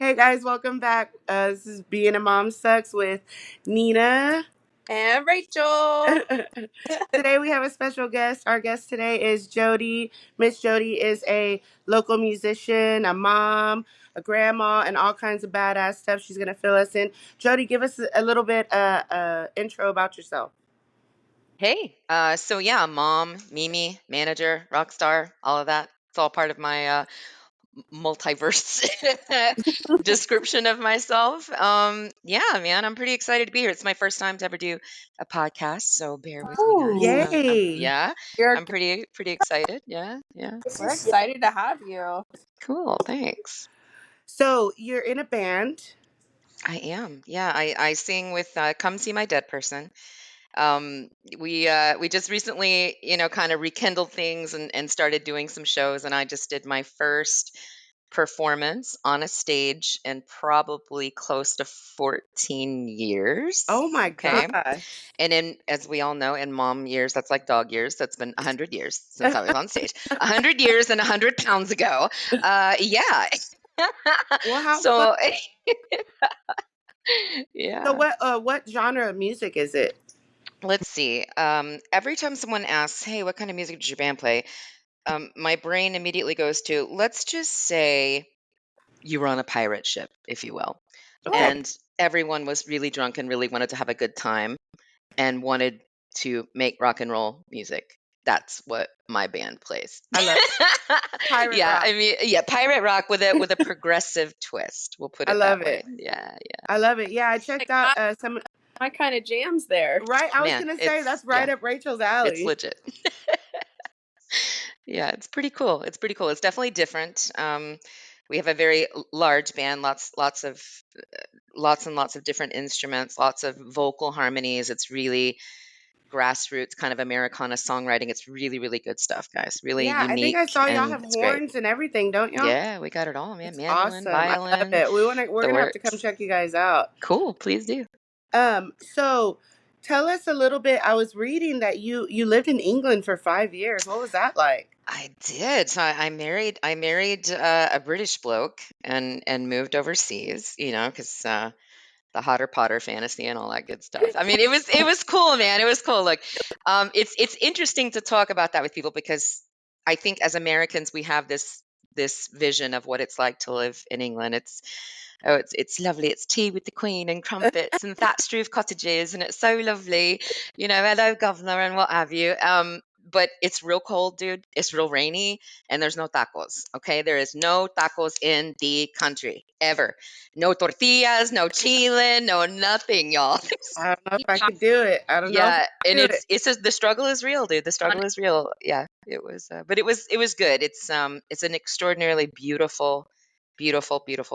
Hey guys, welcome back. This is Being a Mom Sucks with Nina. And Rachel. Today we have a special guest. Our guest today is Jodi. Miss Jodi is a local musician, a mom, a grandma, and all kinds of badass stuff. She's going to fill us in. Jodi, give us a little bit intro about yourself. Hey, mom, Mimi, manager, rock star, all of that. It's all part of my multiverse description of myself. Man, I'm pretty excited to be here. It's my first time to ever do a podcast, so bear with me, guys. Yay! I'm pretty excited. Yeah. We're excited to have you. Cool, thanks. So you're in a band. I am. Yeah, I sing with Come See My Dead Person. We just recently, kind of rekindled things and started doing some shows, and I just did my first performance on a stage in probably close to 14 years. Oh my Okay. gosh. And in, as we all know, in mom years, that's like dog years. That's been 100 years since I was on stage. 100 years and 100 pounds ago. Yeah. Well, how So, fun. yeah. So what genre of music is it? Let's see. Every time someone asks, "Hey, what kind of music does your band play?" My brain immediately goes to, let's just say you were on a pirate ship, if you will, Okay. and everyone was really drunk and really wanted to have a good time and wanted to make rock and roll music. That's what my band plays. I love pirate rock. I mean, pirate rock with a progressive twist. We'll put it that way. Yeah. I love it. Yeah, I checked out some my kind of jams there. Right, I was gonna say that's right up Rachel's alley. It's legit. Yeah, it's pretty cool. It's definitely different. We have a very large band, lots and lots of different instruments, lots of vocal harmonies. It's really grassroots kind of Americana songwriting. It's really, really good stuff, guys. Really unique. I think I saw y'all and have it's great. horns and everything, don't y'all? Yeah, we got it all, man. It's Mandolin, awesome. violin. I love it. We're gonna have to come check you guys out. Cool, please do. So tell us a little bit. I was reading that you lived in England for 5 years. What was that like? I did. So I married a British bloke and moved overseas, because the hotter Potter fantasy and all that good stuff. I mean, it was cool, man. It was cool. Like, it's interesting to talk about that with people because I think as Americans we have this vision of what it's like to live in England. It's lovely. It's tea with the Queen and crumpets and thatched roof cottages, and it's so lovely. Hello, governor, and what have you. But it's real cold, dude. It's real rainy, and there's no tacos. Okay, there is no tacos in the country ever. No tortillas, no chile, no nothing, y'all. I don't know if I could do it. I don't know. Yeah, and the struggle is real, dude. The struggle is real. Yeah, it was, but it was good. It's an extraordinarily beautiful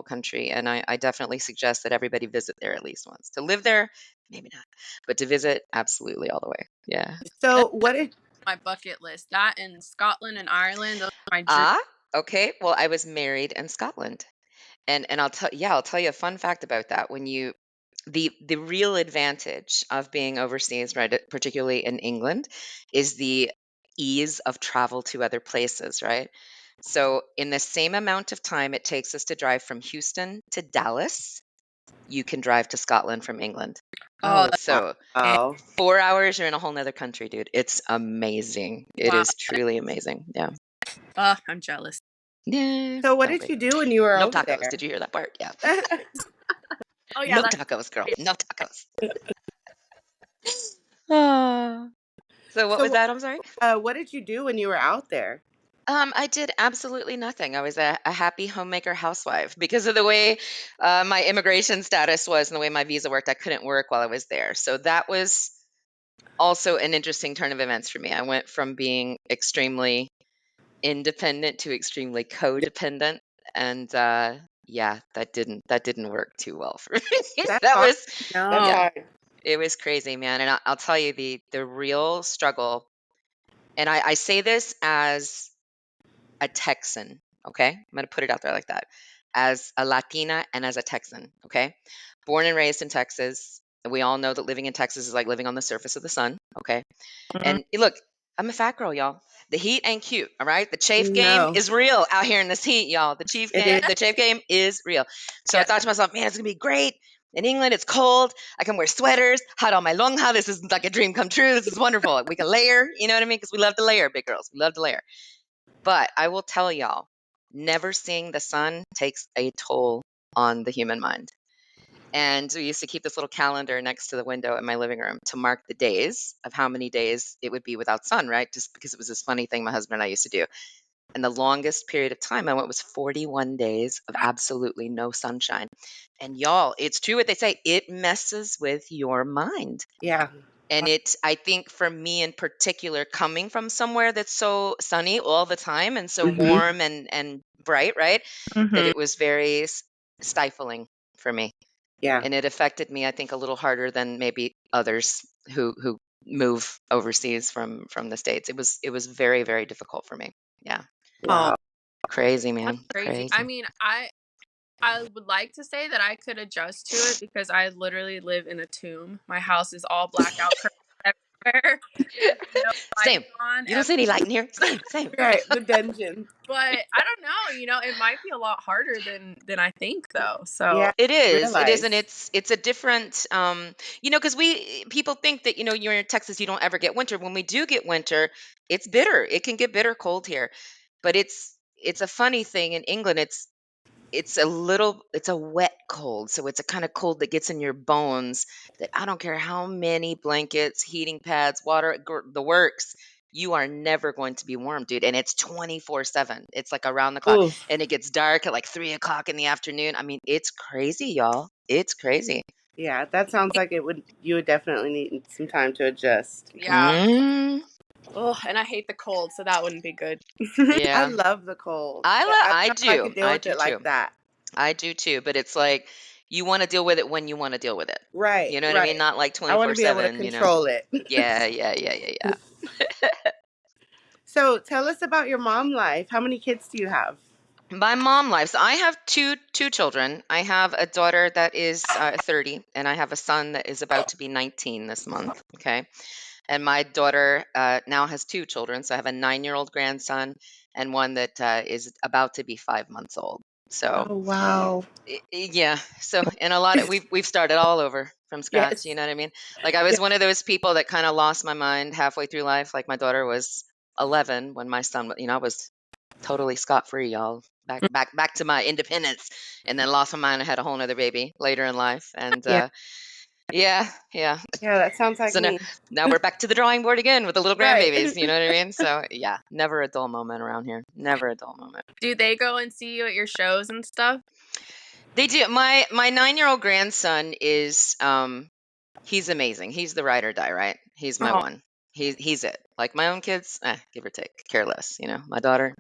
country, and I definitely suggest that everybody visit there at least once. To live there, maybe not, but to visit, absolutely, all the way. Yeah. So what is my bucket list? That in Scotland and Ireland, those are my dreams. Okay. Well, I was married in Scotland, and I'll tell you a fun fact about that. When you the real advantage of being overseas, right, particularly in England, is the ease of travel to other places, right? So in the same amount of time it takes us to drive from Houston to Dallas, you can drive to Scotland from England. So 4 hours, you're in a whole nother country, dude. It's amazing. It is truly amazing. Yeah. I'm jealous. Yeah. So what did you do when you were no over tacos? there? Did you hear that part? Yeah. Oh yeah, no tacos, girl. No tacos. So what was that? I'm sorry. What did you do when you were out there? I did absolutely nothing. I was a happy homemaker housewife because of the way my immigration status was and the way my visa worked. I couldn't work while I was there. So that was also an interesting turn of events for me. I went from being extremely independent to extremely codependent. And that didn't work too well for me. It was crazy, man. And I'll tell you the real struggle. And I say this as a Texan, okay? I'm going to put it out there like that. As a Latina and as a Texan, okay? Born and raised in Texas. We all know that living in Texas is like living on the surface of the sun, okay? And look, I'm a fat girl, y'all. The heat ain't cute, all right? The chafe game No, is real out here in this heat, y'all. it is. The chafe game is real. So I Yes. thought to myself, man, it's gonna be great. In England, it's cold. I can wear sweaters, hot on my longa. This is like a dream come true. This is wonderful. We can layer, you know what I mean? Because we love to layer, big girls. We love to layer. But I will tell y'all, never seeing the sun takes a toll on the human mind. And we used to keep this little calendar next to the window in my living room to mark the days of how many days it would be without sun, right? Just because it was this funny thing my husband and I used to do. And the longest period of time I went was 41 days of absolutely no sunshine. And y'all, it's true what they say, it messes with your mind. Yeah. And I think for me in particular, coming from somewhere that's so sunny all the time and so Hmm. warm and bright, right? That Mm-hmm. it was very stifling for me. Yeah. And it affected me, I think, a little harder than maybe others who move overseas from the States. It was very, very difficult for me. Yeah. Oh, Wow. Crazy, that's man. crazy. I Crazy. mean, I would like to say that I could adjust to it because I literally live in a tomb. My house is all blackout curtains everywhere. There's no lights Same. on You don't see any light in here? Same, same. Right. The dungeon. but I don't know, it might be a lot harder than I think though. Yeah. So It is. It is, and Realize. it's a different because we people think that, you're in Texas, you don't ever get winter. When we do get winter, it's bitter. It can get bitter cold here. But it's a funny thing in England. It's a wet cold, so it's a kind of cold that gets in your bones that I don't care how many blankets, heating pads, water, the works, you are never going to be warm, dude. And it's 24/7. It's like around the clock, Oof. and it gets dark at like 3 o'clock in the afternoon. I mean, it's crazy, y'all. It's crazy. Yeah. That sounds like it would. You would definitely need some time to adjust. yeah. Mm, Oh, and I hate the cold, so that wouldn't be good. I yeah, love the cold, but I don't know if I could deal I with do it like too. that. I do too. But it's like you want to deal with it when you want to deal with it. Right. You know what I mean? Right. Not like I want to be able to 24/7. control it. Yeah, yeah, yeah, yeah, yeah. So tell us about your mom life. How many kids do you have? My mom life. So I have two children. I have a daughter that is 30, and I have a son that is about to be 19 this month. Okay, and my daughter now has two children. So I have a 9-year-old grandson and one that is about to be 5 months old. So Oh wow. yeah. So and a lot of we've started all over from scratch. Yes. You know what I mean? Like I Yeah. was one of those people that kind of lost my mind halfway through life. Like my daughter was 11 when my son, I was totally scot-free, y'all. Back to my independence, and then lost my mind. I had a whole nother baby later in life, and Yeah. yeah, yeah. Yeah. That sounds like So now, me. now we're back to the drawing board again with the little Right. grandbabies. You know what I mean? So yeah, never a dull moment around here. Never a dull moment. Do they go and see you at your shows and stuff? They do. My 9-year-old grandson is he's amazing. He's the ride or die, right? He's my Oh, one. He's it. Like my own kids, give or take, care less. My daughter,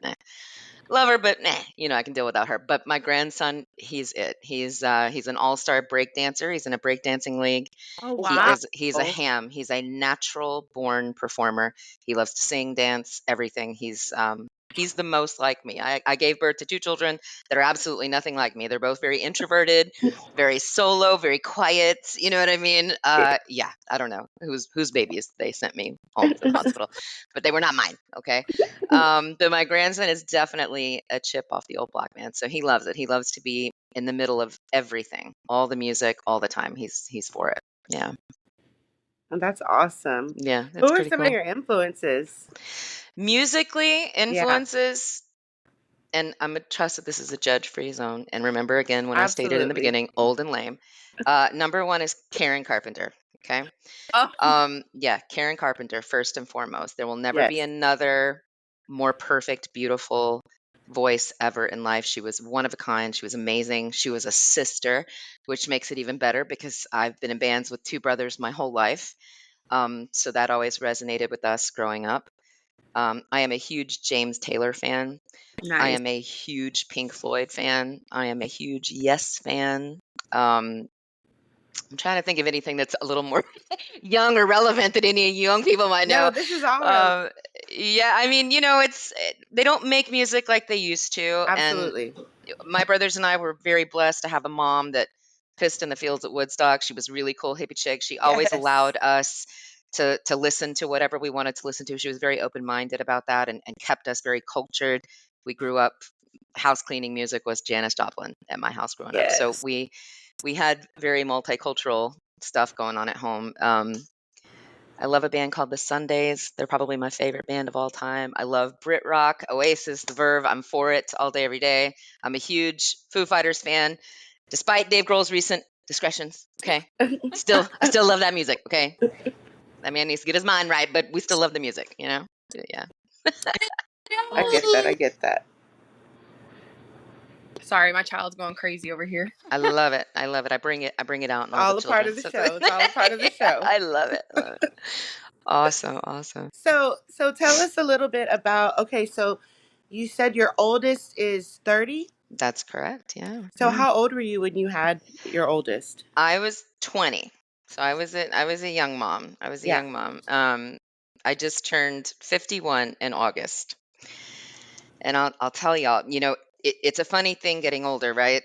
love her, but I can deal without her. But my grandson, he's it. He's an all-star break dancer. He's in a breakdancing league. oh wow. He's a ham. He's a natural born performer. He loves to sing, dance, everything. He's the most like me. I gave birth to two children that are absolutely nothing like me. They're both very introverted, very solo, very quiet. You know what I mean? Yeah, I don't know whose babies they sent me home from the hospital, but they were not mine. Okay. But my grandson is definitely a chip off the old block, man. So he loves it. He loves to be in the middle of everything, all the music, all the time. He's for it. Yeah. Oh, that's awesome. Yeah, Who that's are pretty some of cool. your influences? Musically, Yeah. influences, and I'm gonna trust that this is a judge-free zone. And remember again when I stated in the Absolutely. beginning, old and lame. Number one is Karen Carpenter. Okay. Oh, Yeah, Karen Carpenter, first and foremost. There will never be Yes. another more perfect, beautiful voice ever in life. She was one of a kind. She was amazing. She was a sister, which makes it even better because I've been in bands with two brothers my whole life. So that always resonated with us growing up. I am a huge James Taylor fan. I nice. am a huge Pink Floyd fan. I am a huge Yes fan. Um, I'm trying to think of anything that's a little more young or relevant that any young people might No, know. this is all relevant. Um, yeah, I mean, they don't make music like they used to, and Absolutely. my brothers and I were very blessed to have a mom that pissed in the fields at Woodstock. She was really cool hippie chick. She always Yes. allowed us to listen to whatever we wanted to listen to. She was very open-minded about that and kept us very cultured. We grew up, house cleaning music was Janis Joplin at my house growing up. So Yes. we had very multicultural stuff going on at home. I love a band called the Sundays. They're probably my favorite band of all time. I love Brit rock, Oasis, The Verve. I'm for it all day, every day. I'm a huge Foo Fighters fan, despite Dave Grohl's recent discretions. Okay, I still love that music. Okay, that man needs to get his mind right, but we still love the music. You know, yeah. I get that. I get that. Sorry, my child's going crazy over here. I love it. I love it. I bring it out in all All the a part children. of the show. It's all a part of the show. I love it. I love it. Awesome. Awesome. So tell us a little bit about. Okay, so you said your oldest is 30. That's correct. Yeah. So yeah. how old were you when you had your oldest? I was 20. So I was a young mom. I was a Yeah. young mom. I just turned 51 in August. And I'll tell y'all, you know, it's a funny thing getting older, right?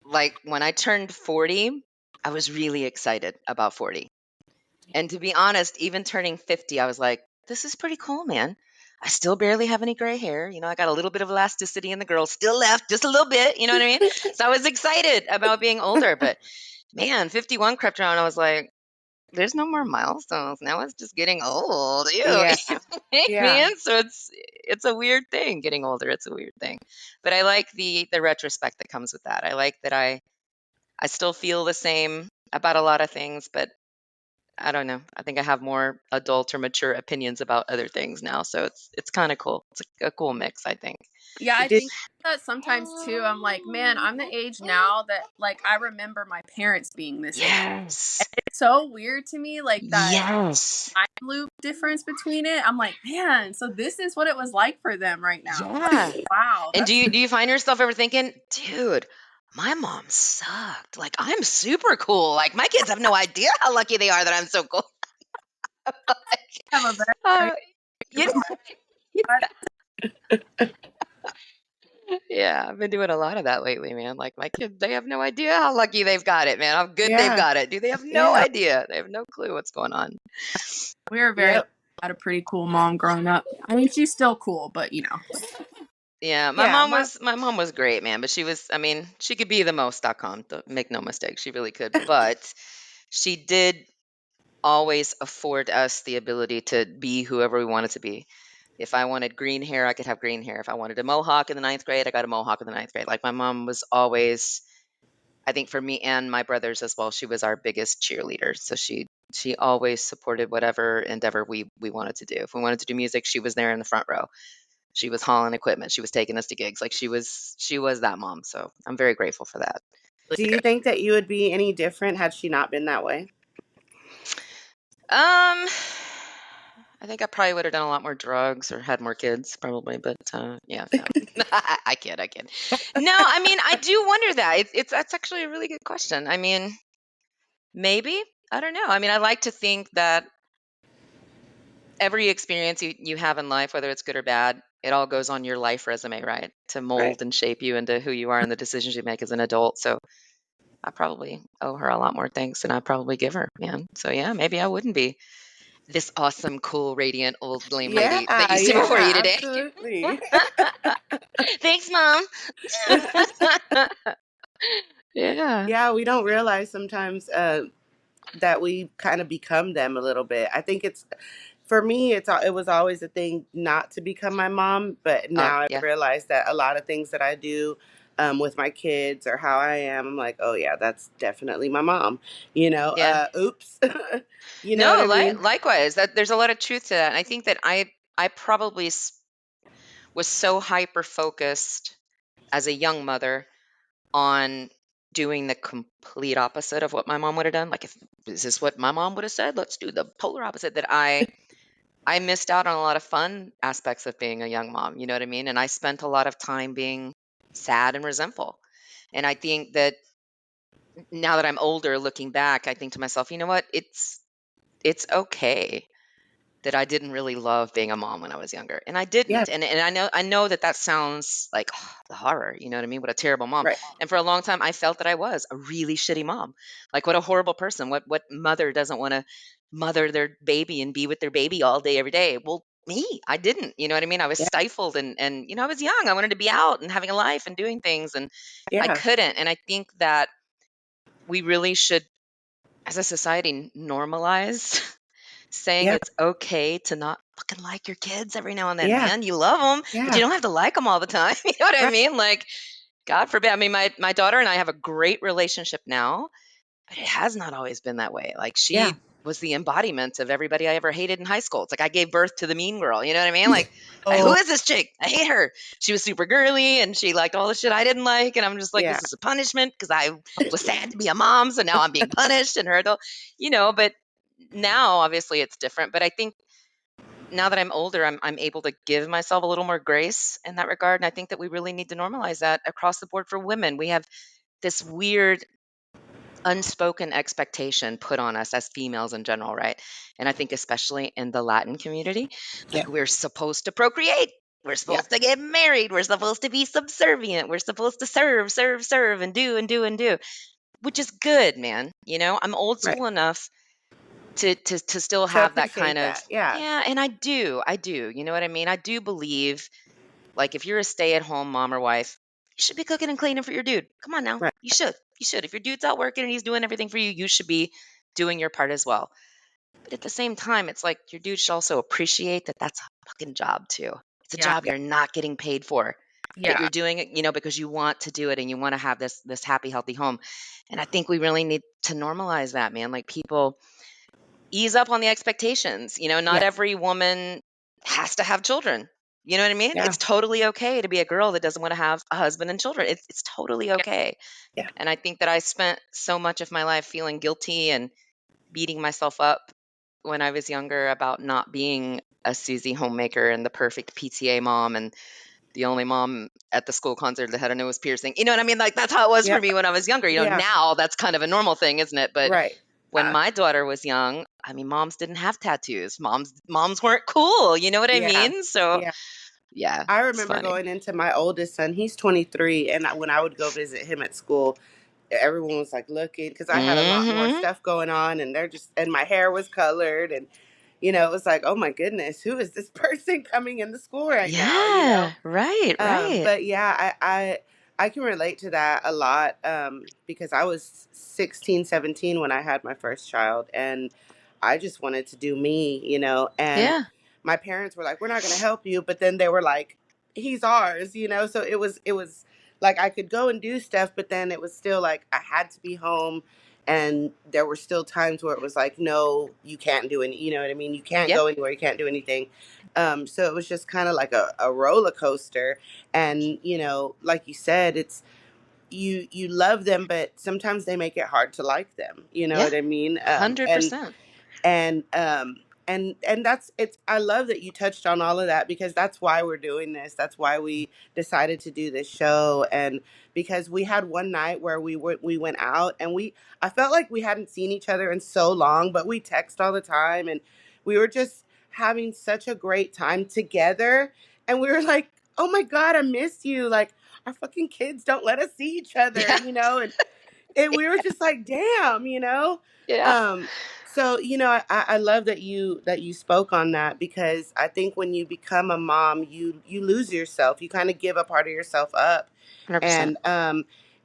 Like when I turned 40, I was really excited about 40. And to be honest, even turning 50, I was like, this is pretty cool, man. I still barely have any gray hair. You know, I got a little bit of elasticity in the girl still left, just a little bit. You know what I mean? So I was excited about being older. But man, 51 crept around. I was like, there's no more milestones. Now it's just getting old. Ew. Yeah. Yeah. Man, so it's a weird thing getting older. It's a weird thing. But I like the retrospect that comes with that. I like that I still feel the same about a lot of things, but I don't know. I think I have more adult or mature opinions about other things now. So it's kind of cool. It's a cool mix, I think. Yeah, I Did- think that sometimes too. I'm like, man, I'm the age now that like I remember my parents being this age. Yes. It's so weird to me, like that Yes. time loop difference between it. I'm like, man, so this is what it was like for them right now. Yeah. Like, wow. And do you find yourself ever thinking, dude, my mom sucked. Like I'm super cool. Like my kids have no idea how lucky they are that I'm so cool. have a very You know, yeah, I've been doing a lot of that lately, man. Like my kids, they have no idea how lucky they've got it, man. How good Yeah. they've got it. Do they have no Yeah. idea? They have no clue what's going on. We were very Yep. had a pretty cool mom growing up. I mean, she's still cool, but you know. Yeah, my Yeah, mom was great, man. But she was, I mean, she could be the most.com. Make no mistake, she really could. But she did always afford us the ability to be whoever we wanted to be. If I wanted green hair, I could have green hair. If I wanted a mohawk in the ninth grade, I got a mohawk in the ninth grade. Like my mom was always, I think for me and my brothers as well, she was our biggest cheerleader. So she always supported whatever endeavor we wanted to do. If we wanted to do music, she was there in the front row. She was hauling equipment. She was taking us to gigs. Like she was that mom. So I'm very grateful for that. Do you think that you would be any different had she not been that way? I think I probably would have done a lot more drugs or had more kids, probably. But yeah, no. I kid. No, I mean, I do wonder that. That's actually a really good question. I mean, maybe. I don't know. I mean, I like to think that every experience you have in life, whether it's good or bad, it all goes on your life resume, right? To mold Right. and shape you into who you are and the decisions you make as an adult. So I probably owe her a lot more thanks than I probably give her, man. So yeah, maybe I wouldn't be this awesome, cool, radiant old lame lady that you see before you today. Absolutely. Thanks, Mom. Yeah. Yeah, we don't realize sometimes that we kind of become them a little bit. I think for me, it was always a thing not to become my mom, but now Yeah. I realize that a lot of things that I do with my kids or how I am, I'm like, oh yeah, that's definitely my mom. You know, Yeah. oops. You know No, what I mean? likewise. That there's a lot of truth to that. And I think that I probably was so hyper focused as a young mother on doing the complete opposite of what my mom would have done. Like, if is this what my mom would have said? Let's do the polar opposite. That I missed out on a lot of fun aspects of being a young mom. You know what I mean? And I spent a lot of time being sad and resentful. And I think that now that I'm older, looking back, I think to myself, you know what? It's okay that I didn't really love being a mom when I was younger, and I Yeah. didn't. And I know that sounds like the horror. You know what I mean? What a terrible mom. Right. And for a long time, I felt that I was a really shitty mom. Like, what a horrible person. What mother doesn't want to mother their baby and be with their baby all day every day? Well, me, I didn't. You know what I mean? I was Yeah. stifled, and I was young. I wanted to be out and having a life and doing things, and I Yeah. couldn't. And I think that we really should, as a society, normalize saying Yeah. it's okay to not fucking like your kids every now and then, Yeah. man. You love them, but you Yeah. don't have to like them all the time. You know what I Right. mean? Like, God forbid. I mean, my daughter and I have a great relationship now, but it has not always been that way. Like, Yeah. she was the embodiment of everybody I ever hated in high school. It's like I gave birth to the mean girl. You know what I mean? Like, who Oh, is this chick? I hate her. She was super girly and she liked all the shit I didn't like. And I'm just like, yeah. this is a punishment because I was sad to be a mom. So now I'm being punished and her adult, but now obviously it's different. But I think now that I'm older, I'm able to give myself a little more grace in that regard. And I think that we really need to normalize that across the board for women. We have this weird unspoken expectation put on us as females in general, right? And I think especially in the Latin community, Yeah. like, we're supposed to procreate. We're Yeah. supposed to get married. We're supposed to be subservient. We're supposed to serve, serve, serve, and do and do and do, which is good, man. I'm old Right. school enough to still To have that kind appreciate of, that. Yeah. yeah, and I do. You know what I mean? I do believe, like, if you're a stay-at-home mom or wife, you should be cooking and cleaning for your dude. Come on now. Right. You should. You should. If your dude's out working and he's doing everything for you, you should be doing your part as well. But at the same time, it's like your dude should also appreciate that that's a fucking job too. It's a Yeah. job you're not getting paid for, but Yeah. you're doing it, because you want to do it and you want to have this happy, healthy home. And I think we really need to normalize that, man. Like, people ease up on the expectations. Not Yeah. every woman has to have children. You know what I mean? Yeah. It's totally okay to be a girl that doesn't want to have a husband and children. It's totally Yeah. okay. Yeah. And I think that I spent so much of my life feeling guilty and beating myself up when I was younger about not being a Susie homemaker and the perfect PTA mom and the only mom at the school concert that had a nose piercing. You know what I mean? Like, that's how it was Yeah. for me when I was younger. Yeah. Now that's kind of a normal thing, isn't it? But Right. when my daughter was young, I mean, moms didn't have tattoos. Moms weren't cool. You know what I Yeah. mean? So Yeah. yeah, I it's remember funny. going into my oldest son. He's 23, and when I would go visit him at school, everyone was like looking because I had a lot more Hmm. stuff going on, and and my hair was colored, and it was like, oh my goodness, who is this person coming in the school right now? Yeah, right, right. But yeah, I can relate to that a lot, because I was 16, 17 when I had my first child, and I just wanted to do me, and Yeah, my parents were like, we're not going to help you, but then they were like, he's ours, so it was like I could go and do stuff, but then it was still like I had to be home, and there were still times where it was like, no, you can't do any, you know what I mean? You can't yeah, go anywhere, you can't do anything. So it was just kind of like a roller coaster. And, like you said, it's you love them, but sometimes they make it hard to like them. You know yeah, what I mean? hundred percent. And that's it's I love that you touched on all of that, because that's why we're doing this. That's why we decided to do this show. And because we had one night where we went out, and I felt like we hadn't seen each other in so long, but we text all the time, and we were just having such a great time together. And we were like, oh my god, I miss you. Like, our fucking kids don't let us see each other, Yeah, and we were just like, damn. yeah, Um, so I love that you spoke on that, because I think when you become a mom, you lose yourself. You kind of give a part of yourself up, 100%.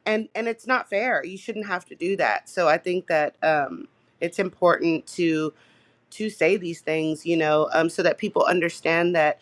and it's not fair. You shouldn't have to do that. So I think that it's important to say these things, so that people understand that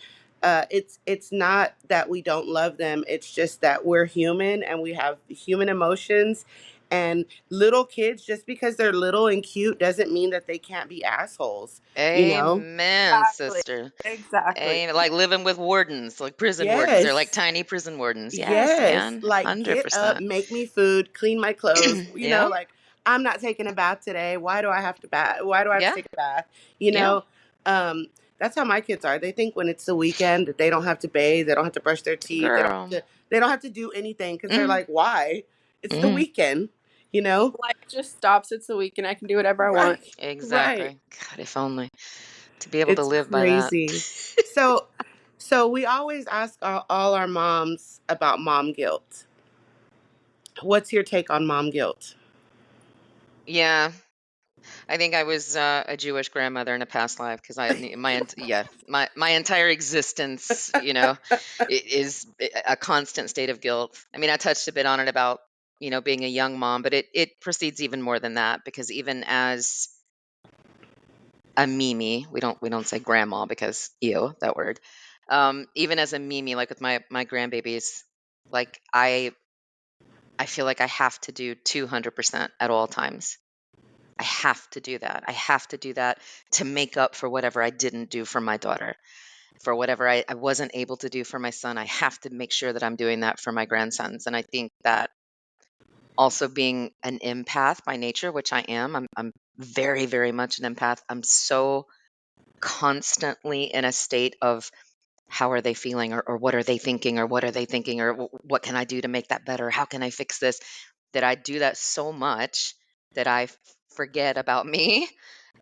it's not that we don't love them. It's just that we're human and we have human emotions. And little kids, just because they're little and cute, doesn't mean that they can't be assholes. You know? Amen, Exactly. sister. Exactly. Amen. Like living with wardens, like prison wardens. They're like Yes. tiny prison wardens. Yes, Yes, man. like get up, 100%. make me food, clean my clothes. Yeah, Like, I'm not taking a bath today. Why do I have to bath? Why do I have to yeah, take a bath? You yeah. know, um, that's how my kids are. They think when it's the weekend that they don't have to bathe, they don't have to brush their teeth, Girl. they don't have to do anything, because they're Mm, like, why? It's the mm. weekend, you know? Life just stops. It's the weekend. I can do whatever I want. Right, right. Exactly. God, if only. to be able to It's live by that. crazy. So we always ask all our moms about mom guilt. What's your take on mom guilt? Yeah, I think I was a Jewish grandmother in a past life because my entire existence, is a constant state of guilt. I mean, I touched a bit on it about being a young mom, but it proceeds even more than that because even as a Mimi, we don't say grandma because ew, that word. Even as a Mimi, like with my grandbabies, like I feel like I have to do 200% at all times. I have to do that. I have to do that to make up for whatever I didn't do for my daughter, for whatever I wasn't able to do for my son. I have to make sure that I'm doing that for my grandsons. And I think that also being an empath by nature, which I am, I'm very, very much an empath. I'm so constantly in a state of how are they feeling or what are they thinking or what are they thinking or what can I do to make that better? How can I fix this? That I do that so much that I forget about me.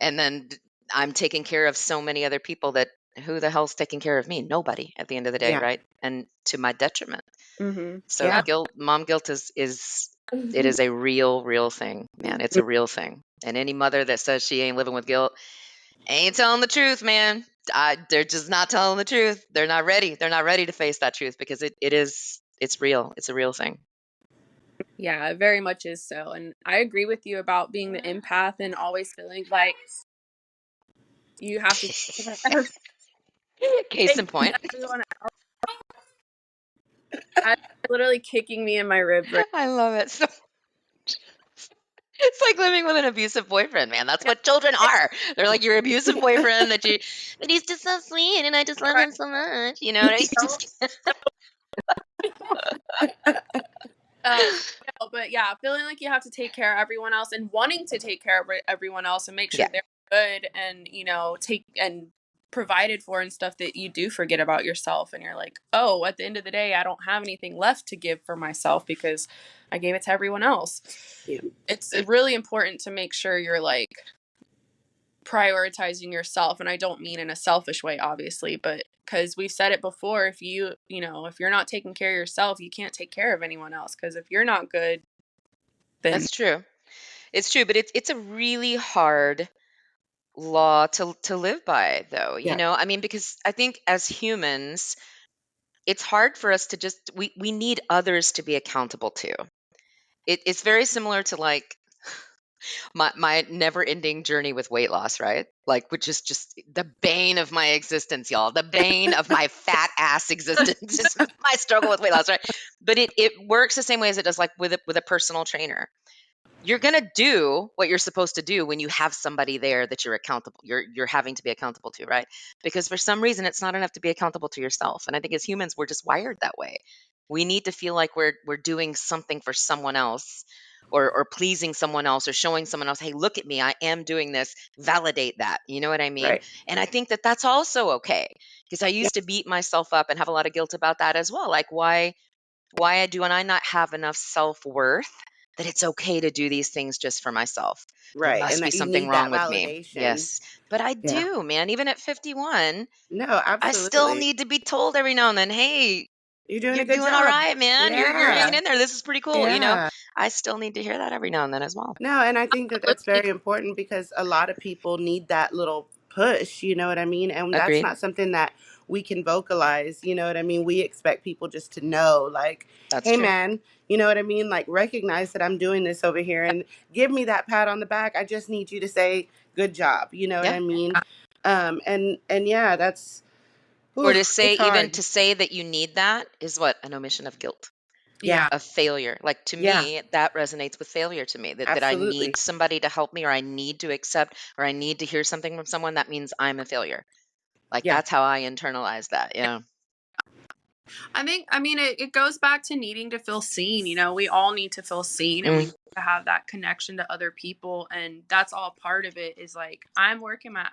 And then I'm taking care of so many other people that who the hell's taking care of me? Nobody at the end of the day, Yeah. right? And to my detriment. Mm-hmm. So Yeah. mom guilt is it is a real thing, man. It's a real thing. And any mother that says she ain't living with guilt ain't telling the truth, man. They're just not telling the truth. They're not ready. They're not ready to face that truth because it's real. It's a real thing. Yeah, it very much is so. And I agree with you about being the empath and always feeling like you have to Case take in point. everyone else. That's literally kicking me in my ribs right I love it. So it's like living with an abusive boyfriend, man. That's now. what children are. They're like your abusive boyfriend but he's just so sweet and I just love him so much. You know what I mean? No, but yeah, feeling like you have to take care of everyone else and wanting to take care of everyone else and make sure Yeah, they're good and take and provided for and stuff that you do forget about yourself and you're like, oh, at the end of the day, I don't have anything left to give for myself because I gave it to everyone else. Yeah. It's really important to make sure you're like prioritizing yourself, and I don't mean in a selfish way obviously, but because we've said it before, if if you're not taking care of yourself, you can't take care of anyone else, because if you're not good, then that's true. It's true, but it's a really hard law to live by though, Yeah. I mean, because I think as humans, it's hard for us to just we need others to be accountable to. It's very similar to like my never-ending journey with weight loss, right? Like, which is just the bane of my existence, y'all. The bane of my fat ass existence is my struggle with weight loss, right? But it works the same way as it does like with a personal trainer. You're gonna do what you're supposed to do when you have somebody there that you're having to be accountable to, right? Because for some reason it's not enough to be accountable to yourself. And I think as humans, we're just wired that way. We need to feel like we're doing something for someone else or pleasing someone else or showing someone else, hey, look at me, I am doing this, validate that. You know what I mean? Right. And I think that that's also okay because I Yeah. used to beat myself up and have a lot of guilt about that as well. Like why do I not have enough self-worth that it's okay to do these things just for myself? There Right. And must be that you something need that wrong with me. validation. Yes. But I Yeah. do, man. Even at 51, No, I still absolutely. need to be told every now and then, hey, You're doing you're a good doing all job. right, man. You're hanging Yeah. in there. This is pretty cool, Yeah. I still need to hear that every now and then as well. No, and I think that that's literally, very important because a lot of people need that little push, you know what I mean? And that's Agreed. not something that we can vocalize, you know what I mean? We expect people just to know, like, That's hey, true. man, you know what I mean? Like, recognize that I'm doing this over here and give me that pat on the back. I just need you to say, good job, you know what Yeah. I mean? And yeah, that's, Or ooh, to say, it's even hard. to say that you need that is what? An omission of guilt. Yeah, yeah. Of failure. Like to yeah, me, that resonates with failure to me. That I absolutely. need somebody to help me or I need to accept or I need to hear something from someone that means I'm a failure. Like Yeah, that's how I internalize that. Yeah. I mean, it goes back to needing to feel seen. We all need to feel seen and we Mm, need to have that connection to other people. And that's all part of it is like, I'm working my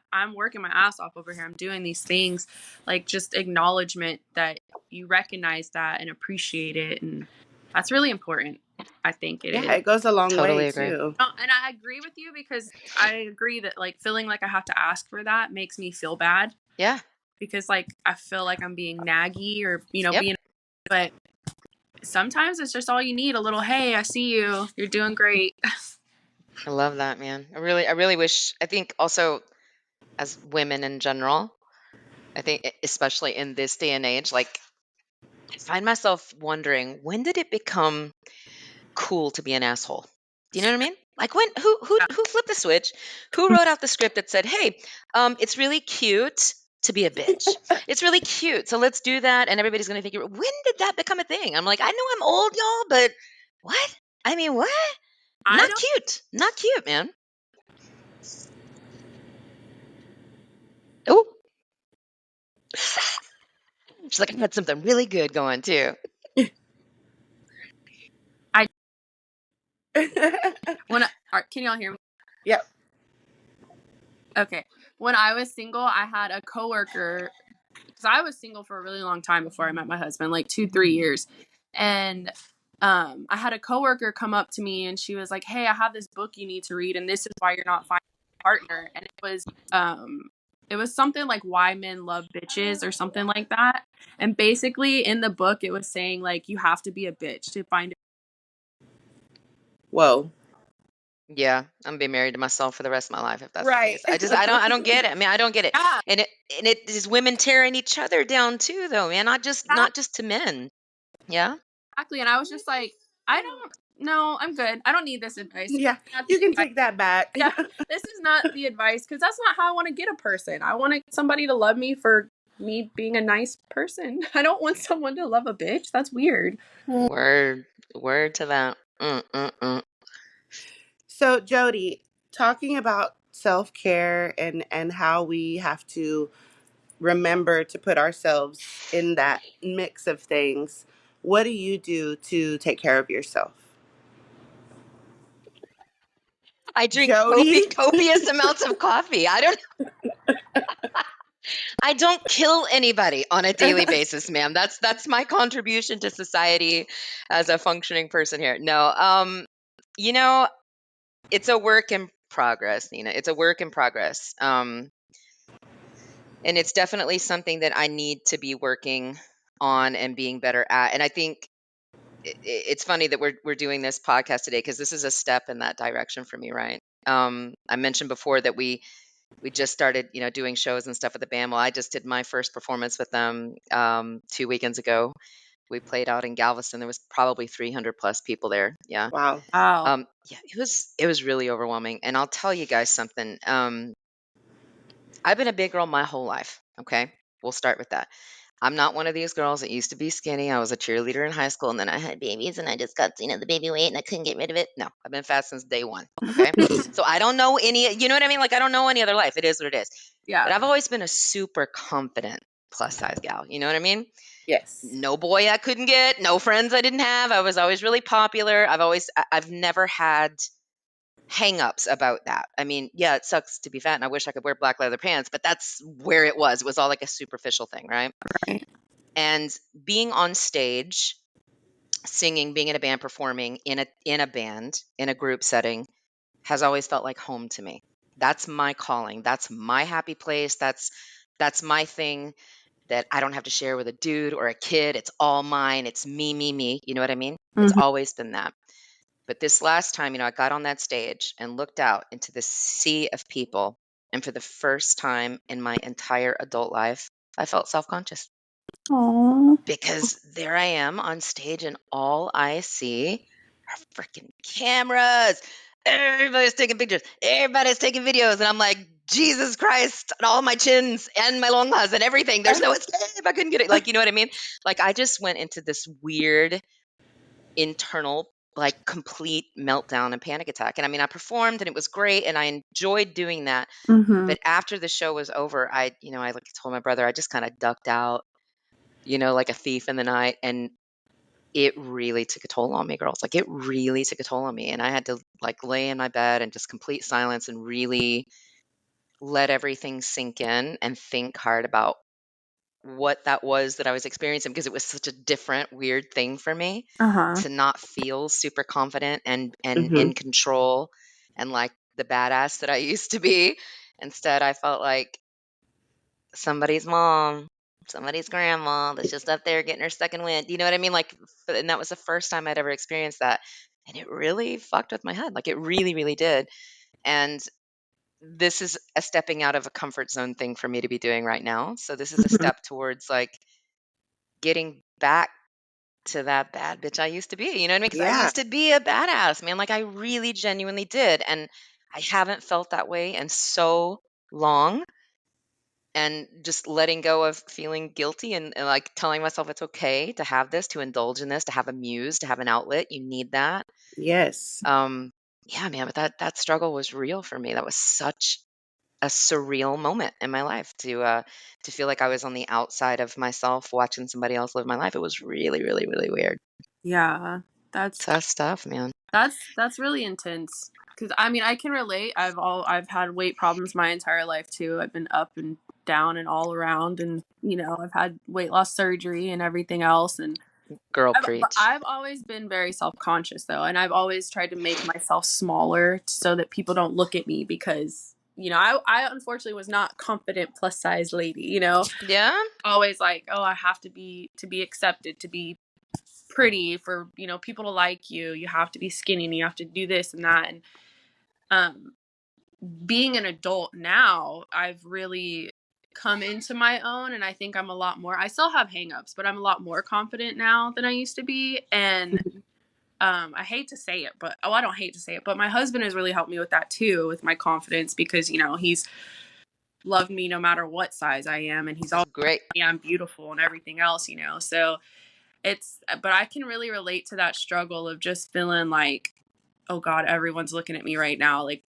ass off over here. I'm doing these things, like just acknowledgement that you recognize that and appreciate it. And that's really important. I think it is. Yeah, it goes a long way Totally agree. too. And I agree with you because I agree that like feeling like I have to ask for that makes me feel bad Yeah. because like I feel like I'm being naggy or Yep. being, but sometimes it's just all you need, a little hey, I see you, you're doing great. I love that, man. I really wish, I think also as women in general, I think especially in this day and age, like I find myself wondering, when did it become cool to be an asshole? Do you know what I mean? Like when who flipped the switch? Who wrote out the script that said, "Hey, it's really cute to be a bitch. It's really cute. So let's do that." And everybody's going to think, "When did that become a thing?" I'm like, "I know I'm old, y'all, but what? I mean, what? I Not don't cute. Not cute, man." Oh, she's like, "I had something really good going too." I when can y'all hear me? Yep. Okay. When I was single, I had a coworker because I was single for a really long time before I met my husband, like 2-3 years. And I had a coworker come up to me and she was like, "Hey, I have this book you need to read, and this is why you're not finding a partner." And it was something like Why Men Love Bitches or something like that. And basically in the book it was saying like you have to be a bitch to find. Whoa. Yeah, I'm gonna be married to myself for the rest of my life if that's the Right. case. I don't get it. I mean, I don't get it. Yeah, And it is women tearing each other down too, though, man. Not just to men. Yeah. exactly. And I was just like, I don't know, I'm good. I don't need this advice. Yeah, Not you the can advice. take that back. Yeah, this is not the advice because that's not how I want to get a person. I want somebody to love me for me being a nice person. I don't want someone to love a bitch. That's weird. Word to that. So, Jodi, talking about self-care and how we have to remember to put ourselves in that mix of things, what do you do to take care of yourself? I drink Jodi? copious amounts of coffee. I don't kill anybody on a daily basis, ma'am. That's my contribution to society as a functioning person here. No, you know, it's a work in progress, Nina. It's a work in progress. And it's definitely something that I need to be working on and being better at. And I think it's funny that we're doing this podcast today because this is a step in that direction for me, right? I mentioned before that we just started, doing shows and stuff with the band. Well, I just did my first performance with them 2 weekends ago. We played out in Galveston. There was probably 300 plus people there. Yeah. Wow. Wow. Yeah, it was really overwhelming. And I'll tell you guys something. I've been a big girl my whole life. Okay. We'll start with that. I'm not one of these girls that used to be skinny. I was a cheerleader in high school and then I had babies and I just got, the baby weight and I couldn't get rid of it. No, I've been fat since day one. Okay. So I don't know you know what I mean? Like, I don't know any other life. It is what it is. Yeah. But I've always been a super confident plus size gal. You know what I mean? Yes. No boy I couldn't get, no friends I didn't have. I was always really popular. I've never had hang-ups about that. I mean, yeah, it sucks to be fat and I wish I could wear black leather pants, but that's where it was. It was all like a superficial thing, right? Right. And being on stage, singing, being in a band, performing in a band, in a group setting has always felt like home to me. That's my calling. That's my happy place. That's my thing that I don't have to share with a dude or a kid. It's all mine. It's me, me, me. You know what I mean? It's Mhm. always been that. But this last time, I got on that stage and looked out into this sea of people. And for the first time in my entire adult life, I felt self-conscious Aw. because there I am on stage and all I see are freaking cameras. Everybody's taking pictures. Everybody's taking videos. And I'm like, Jesus Christ, and all my chins and my longas and everything. There's no escape. I couldn't get it. Like, you know what I mean? Like, I just went into this weird internal, like, complete meltdown and panic attack. And I mean, I performed and it was great and I enjoyed doing that. Mhm. But after the show was over, I like told my brother, I just kind of ducked out, like a thief in the night. And it really took a toll on me, girls. Like, it really took a toll on me. And I had to, like, lay in my bed and just complete silence and really let everything sink in and think hard about what that was that I was experiencing, because it was such a different, weird thing for me Uh-huh. to not feel super confident and Mm-hmm. in control and like the badass that I used to be. Instead, I felt like somebody's mom, somebody's grandma that's just up there getting her second wind. You know what I mean? Like, and that was the first time I'd ever experienced that. And it really fucked with my head. Like, it really, really did. And this is a stepping out of a comfort zone thing for me to be doing right now. So this is a Mm-hmm. step towards like getting back to that bad bitch I used to be. You know what I mean? Because I Yeah. used to be a badass, man. Like, I really genuinely did. And I haven't felt that way in so long. And just letting go of feeling guilty and like telling myself it's okay to have this, to indulge in this, to have a muse, to have an outlet. You need that. Yes. Um, yeah, man, but that struggle was real for me. That was such a surreal moment in my life to feel like I was on the outside of myself watching somebody else live my life. It was really, really, really weird. Yeah. That's Tough stuff, man. that's really intense. Cause I mean, I can relate. I've had weight problems my entire life too. I've been up and down and all around, and you know, I've had weight loss surgery and everything else. And Girl, But preach. I've always been very self conscious though, and I've always tried to make myself smaller so that people don't look at me because you know I unfortunately was not confident plus size lady. You know, Yeah. always like, oh, I have to be accepted, to be pretty, for you know people to like you. You have to be skinny and you have to do this and that. And um being an adult now, I've really come into my own, and I think I'm a lot more, I still have hangups, but I'm a lot more confident now than I used to be. And I hate to say it, but I don't hate to say it, but my husband has really helped me with that too, with my confidence, because you know he's loved me no matter what size I am, and he's That's always great. yeah, I'm beautiful and everything else, you know. So it's, but I can really relate to that struggle of just feeling like, oh God, everyone's looking at me right now, like,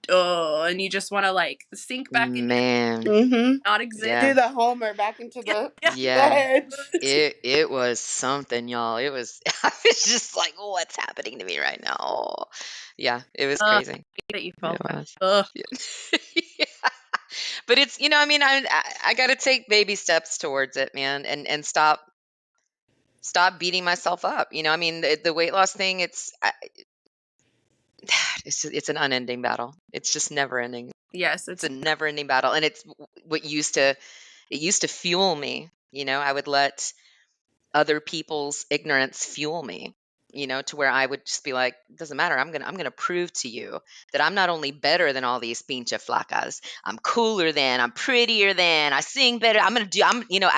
oh, and you just want to like sink back into your, Man. Mm-hmm. not exist. Do Yeah. the Homer back into Yeah, the yeah. Yeah. hedge. It was something, y'all. It was I was just like, what's happening to me right now? Yeah, it was crazy. That you It felt that. was. Ugh. Yeah. But it's, I mean, I got to take baby steps towards it, man, and stop beating myself up. I mean, the weight loss thing, it's an unending battle. It's just never ending. Yes, It's it's a never ending battle, and it's what used to fuel me. I would let other people's ignorance fuel me, to where I would just be like, doesn't matter. I'm gonna prove to you that I'm not only better than all these pinche flacas, I'm cooler than, I'm prettier than, I sing better. Out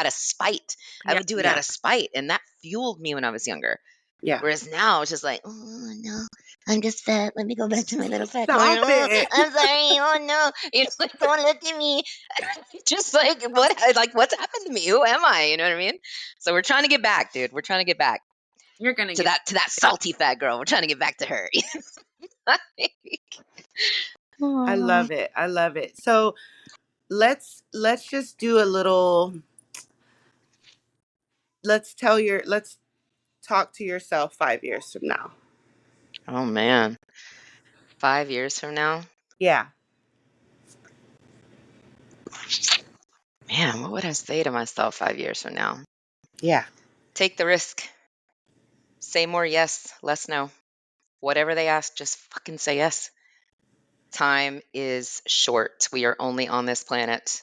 of spite. I yeah. would do it out Yeah. of spite. And that fueled me when I was younger. Yeah. Whereas now it's just like, oh no, I'm just fat. Let me go back to my little fat corner. Stop Oh, it. I'm sorry. Oh no, like, don't look at me. Just like what's happened to me? Who am I? You know what I mean? So we're trying to get back, dude. We're trying to get back You're gonna to get that salty fat girl. We're trying to get back to her. I Aw. love it. I love it. So let's just do a little, let's talk to yourself 5 years from now. Oh man, 5 years from now, Yeah. man, what would I say to myself 5 years from now? Yeah. Take the risk. Say more yes, less no. Whatever they ask, just fucking say yes. Time is short. We are only on this planet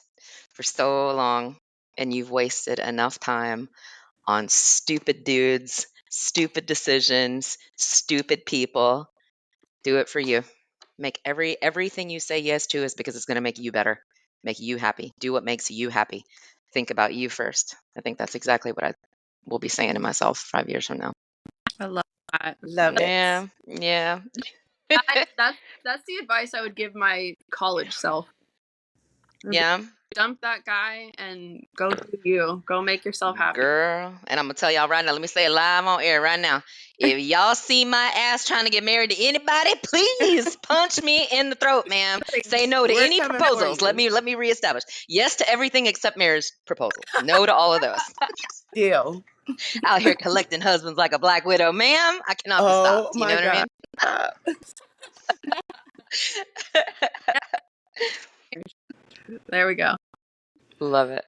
for so long, and you've wasted enough time on stupid dudes, stupid decisions, stupid people. Do it for you. Make everything you say yes to is because it's going to make you better, make you happy. Do what makes you happy. Think about you first. I think that's exactly what I will be saying to myself 5 years from now. I love that. Love it. Yeah, yeah, That's the advice I would give my college self. yeah. Dump that guy and go do you. Go make yourself happy. Girl, and I'm gonna tell y'all right now. Let me say it live on air right now. If y'all see my ass trying to get married to anybody, please punch me in the throat, ma'am. Say no to We're any coming for proposals. Let you. me reestablish. Yes to everything except marriage proposals. No to all of those. Deal. Out here collecting husbands like a black widow, ma'am. I cannot be Oh stopped. You know my what I God. mean? There we go. Love it.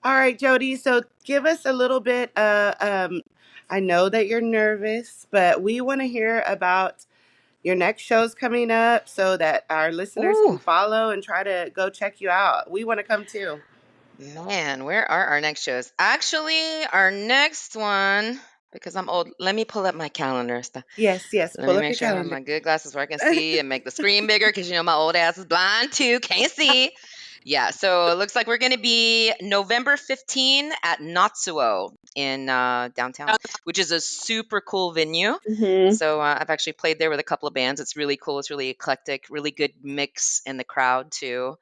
All right, Jodi. So give us a little bit. I know that you're nervous, but we want to hear about your next show's coming up so that our listeners can Ooh, follow and try to go check you out. We want to come too. man, where are our next shows? Actually, our next one, because I'm old, let me pull up my calendar. Yes, yes. Let me Pull up make your sure I have calendar. my good glasses where I can see and make the screen bigger because you know my old ass is blind too, can't see. Yeah, so it looks like we're going to be November 15 at Natsuo in downtown, which is a super cool venue. Mm-hmm. So I've actually played there with a couple of bands. It's really cool. It's really eclectic, really good mix in the crowd too.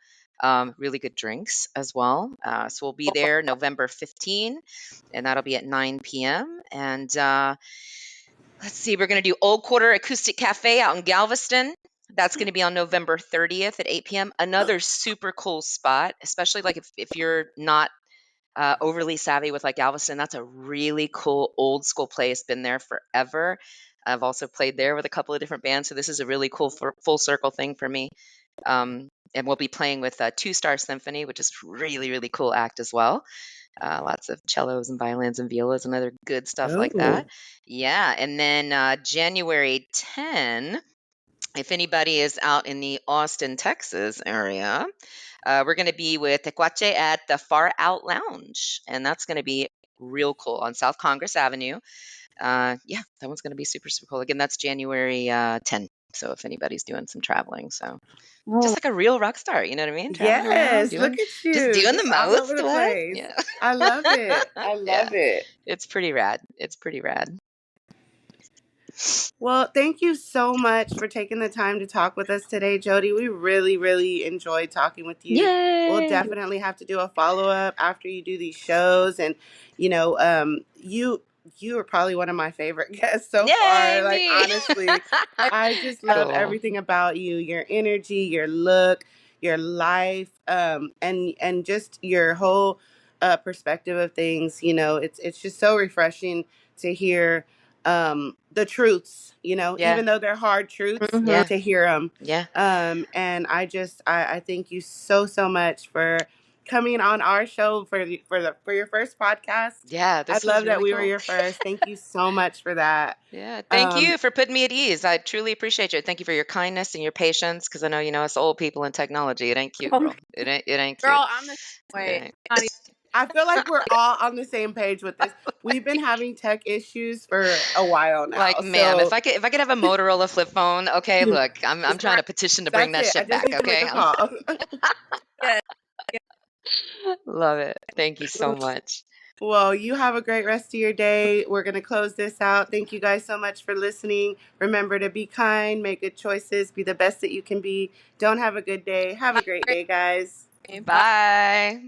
Really good drinks as well. So we'll be there November 15, and that'll be at 9 p.m. And let's see, we're going to do Old Quarter Acoustic Cafe out in Galveston. That's going to be on November 30th at 8 p.m. Another super cool spot, especially like if you're not overly savvy with like Galveston. That's a really cool old school place. Been there forever. I've also played there with a couple of different bands, so this is a really cool full circle thing for me. And we'll be playing with Two Star Symphony, which is really really cool act as well. Lots of cellos and violins and violas and other good stuff like Oh. that. Yeah, and then January 10, if anybody is out in the Austin, Texas area, we're going to be with Tecuache at the Far Out Lounge, and that's going to be real cool on South Congress Avenue. Yeah, that one's going to be super, super cool. Again, that's January 10. So if anybody's doing some traveling, so just like a real rock star, you know what I mean? Traveling around, Yes, look doing at just you, doing the just all over most. the What? place. Yeah. I love it. I Yeah. love it. It's pretty rad. It's pretty rad. Well, thank you so much for taking the time to talk with us today, Jodi. We really, really enjoyed talking with you. We'll Yay! definitely have to do a follow up after you do these shows, and you are probably one of my favorite guests so Yay, far. Like me. honestly, I just love Cool. everything about you, your energy, your look, your life, and just your whole perspective of things. It's just so refreshing to hear the truths, Yeah. even though they're hard truths, Mm-hmm. Yeah. to hear them. Yeah. And I thank you so, so much for coming on our show for your first podcast. Yeah, I this was love that really we were cool. your first. Thank you so much for that. Yeah, thank Um, you for putting me at ease. I truly appreciate you. Thank you for your kindness and your patience because I know, us old people in technology, it ain't cute, Oh, girl. It ain't cute. girl, I'm the same It way. ain't. Not even I feel like we're all on the same page with this. We've been having tech issues for a while now. Like, ma'am, if So I could have a Motorola flip phone, okay, look, I'm trying right. to petition to bring that's that it. I shit just back, need to make okay? a call. Yeah. Love it. Thank you so much. Well, you have a great rest of your day. We're going to close this out. Thank you guys so much for listening. Remember to be kind, make good choices, be the best that you can be. Don't have a good day. Have a great day, guys. Bye. Bye.